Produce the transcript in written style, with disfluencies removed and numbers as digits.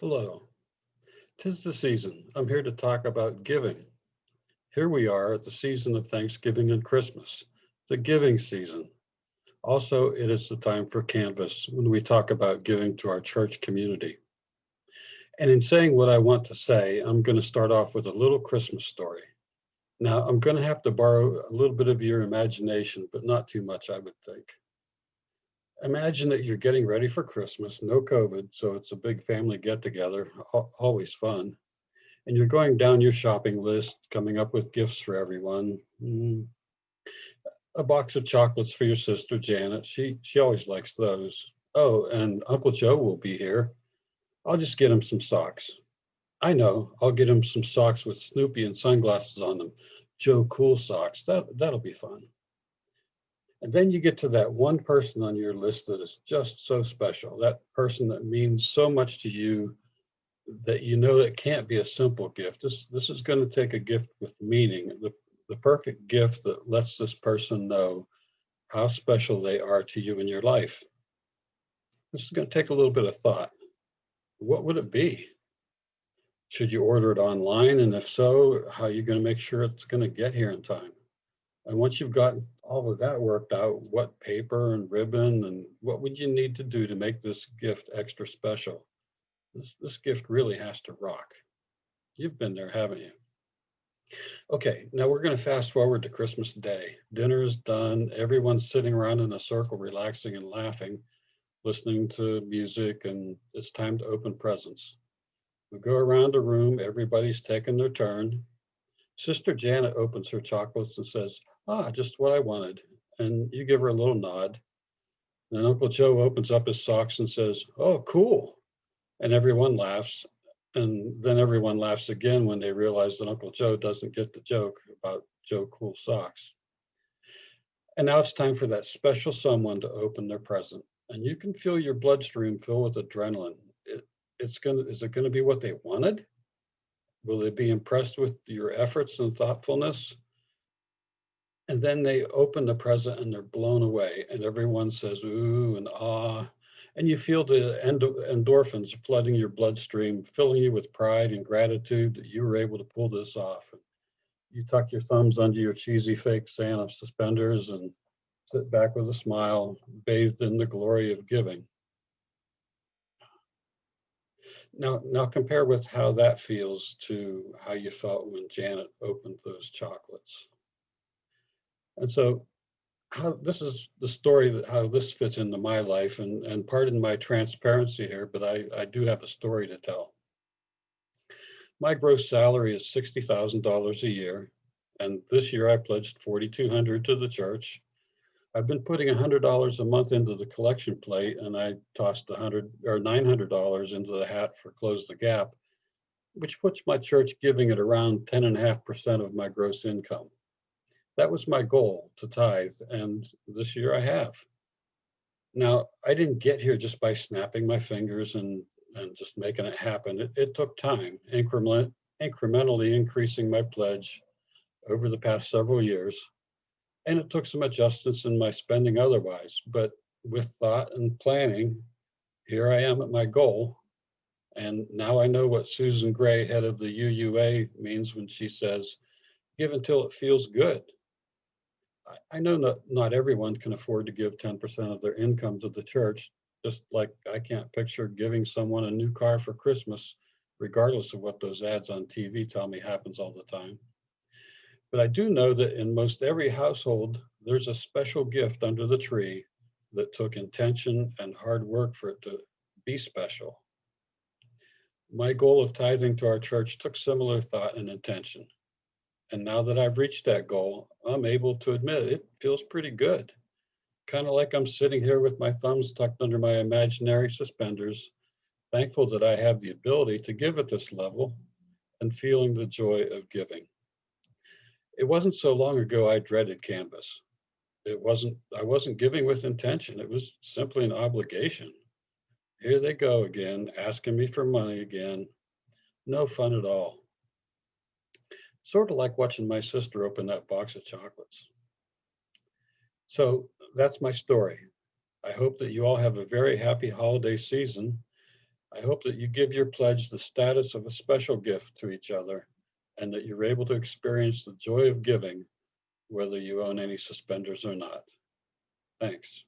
Hello, 'tis the season. I'm here to talk about giving. Here we are at the season of Thanksgiving and Christmas, the giving season. Also, it is the time for Canvas when we talk about giving to our church community. And in saying what I want to say, I'm going to start off with a little Christmas story. Now, I'm going to have to borrow a little bit of your imagination, but not too much, I would think. Imagine that you're getting ready for Christmas, no COVID, so it's a big family get together, always fun. And you're going down your shopping list, coming up with gifts for everyone. A box of chocolates for your sister Janet. She always likes those. Oh, and Uncle Joe will be here. I'll just get him some socks. I know. I'll get him some socks with Snoopy and sunglasses on them. Joe Cool socks. That'll be fun. And then you get to that one person on your list that is just so special. That person that means so much to you that you know it can't be a simple gift. This is going to take a gift with meaning, the perfect gift that lets this person know how special they are to you in your life. This is going to take a little bit of thought. What would it be? Should you order it online? And if so, how are you going to make sure it's going to get here in time? And once you've gotten all of that worked out, what paper and ribbon and what would you need to do to make this gift extra special? This gift really has to rock. You've been there, haven't you? Okay, now we're going to fast forward to Christmas Day. Dinner is done. Everyone's sitting around in a circle, relaxing and laughing, listening to music, and it's time to open presents. We go around the room. Everybody's taking their turn. Sister Janet opens her chocolates and says, "Ah, just what I wanted." And you give her a little nod. And Uncle Joe opens up his socks and says, "Oh, cool." And everyone laughs. And then everyone laughs again when they realize that Uncle Joe doesn't get the joke about Joe Cool socks. And now it's time for that special someone to open their present. And you can feel your bloodstream fill with adrenaline. Is it gonna be what they wanted? Will they be impressed with your efforts and thoughtfulness? And then they open the present and they're blown away. And everyone says, ooh, and ah. And you feel the endorphins flooding your bloodstream, filling you with pride and gratitude that you were able to pull this off. You tuck your thumbs under your cheesy fake Santa suspenders and sit back with a smile, bathed in the glory of giving. Now compare with how that feels to how you felt when Janet opened those chocolates. And so how this is the story that how this fits into my life, and pardon my transparency here, but I do have a story to tell. My gross salary is $60,000 a year, and this year I pledged 4,200 to the church. I've been putting $100 a month into the collection plate, and I tossed 100 or $900 into the hat for Close the Gap, which puts my church giving at around 10.5% of my gross income. That was my goal, to tithe, and this year I have. Now, I didn't get here just by snapping my fingers and just making it happen. It took time, incrementally increasing my pledge over the past several years. And it took some adjustments in my spending otherwise. But with thought and planning, here I am at my goal. And now I know what Susan Gray, head of the UUA, means when she says, give until it feels good. I know not everyone can afford to give 10% of their income to the church, just like I can't picture giving someone a new car for Christmas, regardless of what those ads on TV tell me happens all the time. But I do know that in most every household, there's a special gift under the tree that took intention and hard work for it to be special. My goal of tithing to our church took similar thought and intention. And now that I've reached that goal, I'm able to admit it feels pretty good. Kind of like I'm sitting here with my thumbs tucked under my imaginary suspenders, thankful that I have the ability to give at this level and feeling the joy of giving. It wasn't so long ago I dreaded Canvas. I wasn't giving with intention. It was simply an obligation. Here they go again, asking me for money again. No fun at all. Sort of like watching my sister open that box of chocolates. So that's my story. I hope that you all have a very happy holiday season. I hope that you give your pledge the status of a special gift to each other and that you're able to experience the joy of giving, whether you own any suspenders or not. Thanks.